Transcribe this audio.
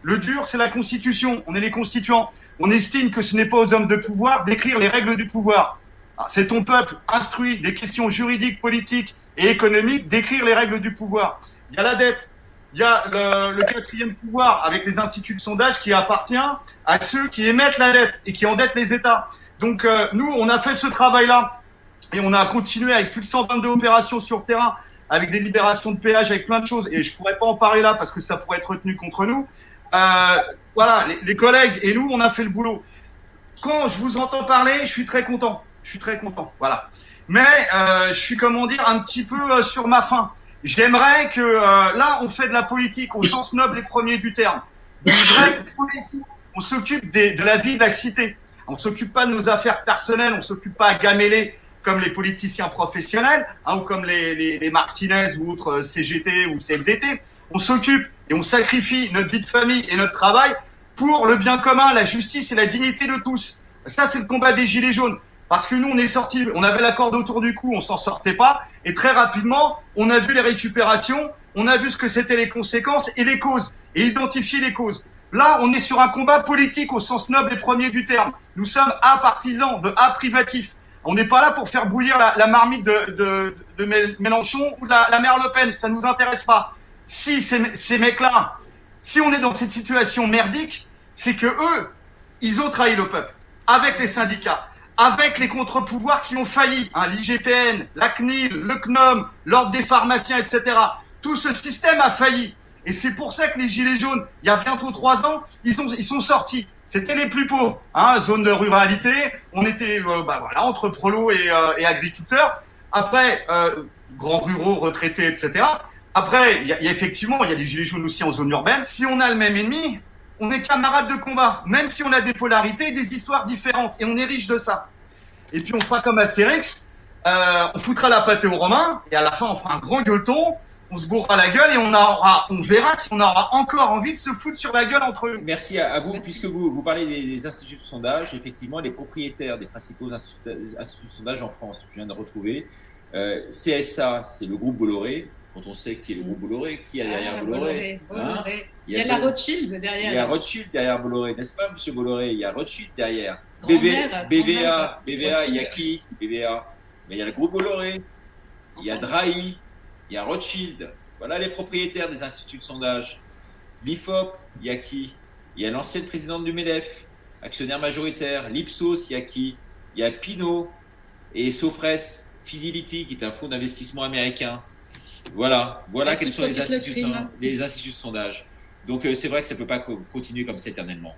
Le dur, c'est la Constitution. On est les constituants. On estime que ce n'est pas aux hommes de pouvoir d'écrire les règles du pouvoir. C'est ton peuple instruit des questions juridiques, politiques et économiques d'écrire les règles du pouvoir. Il y a la dette. Il y a le quatrième pouvoir avec les instituts de sondage qui appartient à ceux qui émettent la dette et qui endettent les États. Donc nous, on a fait ce travail-là et on a continué avec plus de 122 opérations sur le terrain, avec des libérations de péage, avec plein de choses. Et je ne pourrais pas en parler là parce que ça pourrait être retenu contre nous. Voilà, les collègues et nous, on a fait le boulot. Quand je vous entends parler, je suis très content. Je suis très content, voilà. Mais je suis, comment dire, un petit peu sur ma faim. J'aimerais que, là, on fait de la politique au sens noble et premier du terme. On s'occupe de la vie de la cité. On ne s'occupe pas de nos affaires personnelles, on ne s'occupe pas à gameler comme les politiciens professionnels, ou comme les Martinez ou autres CGT ou CFDT. On s'occupe et on sacrifie notre vie de famille et notre travail pour le bien commun, la justice et la dignité de tous. Ça, c'est le combat des Gilets jaunes. Parce que nous, on est sortis, on avait la corde autour du cou, on s'en sortait pas. Et très rapidement, on a vu les récupérations, on a vu ce que c'était les conséquences et les causes, et identifier les causes. Là, on est sur un combat politique au sens noble et premier du terme. Nous sommes A-partisans, de A-privatifs. On n'est pas là pour faire bouillir la marmite de Mélenchon ou de la mère Le Pen. Ça ne nous intéresse pas. Si ces mecs-là, si on est dans cette situation merdique, c'est que eux, ils ont trahi le peuple avec les syndicats, avec les contre-pouvoirs qui ont failli, l'IGPN, la CNIL, le CNOM, l'Ordre des pharmaciens, etc. Tout ce système a failli. Et c'est pour ça que les Gilets jaunes, il y a bientôt 3 ans, ils sont sortis. C'était les plus pauvres, zone de ruralité. On était entre prolos et agriculteurs. Après, grands ruraux, retraités, etc. Après, il y a effectivement, il y a des Gilets jaunes aussi en zone urbaine. Si on a le même ennemi, on est camarades de combat, même si on a des polarités, des histoires différentes, et on est riche de ça. Et puis on fera comme Astérix, on foutra la pâtée aux Romains, et à la fin on fera un grand gueuleton, on se bourrera la gueule, et on verra si on aura encore envie de se foutre sur la gueule entre eux. Merci à vous. Puisque vous parlez des instituts de sondage, effectivement, les propriétaires des principaux instituts de sondage en France, je viens de retrouver, CSA, c'est le groupe Bolloré. Quand on sait qui est le groupe Bolloré, qui est derrière Bolloré. Il y a la Rothschild derrière. Il y a Rothschild derrière Bolloré, n'est-ce pas, monsieur Bolloré? Il y a Rothschild derrière. BVA, il y a qui? BVA. Mais il y a le groupe Bolloré, il y a Drahi, il y a Rothschild. Voilà les propriétaires des instituts de sondage. L'IFOP, il y a qui? Il y a l'ancienne présidente du MEDEF, actionnaire majoritaire. L'Ipsos, il y a qui? Il y a Pinot et Sofres Fidelity, qui est un fonds d'investissement américain. Voilà quels sont les instituts de sondage. Donc c'est vrai que ça ne peut pas continuer comme ça éternellement.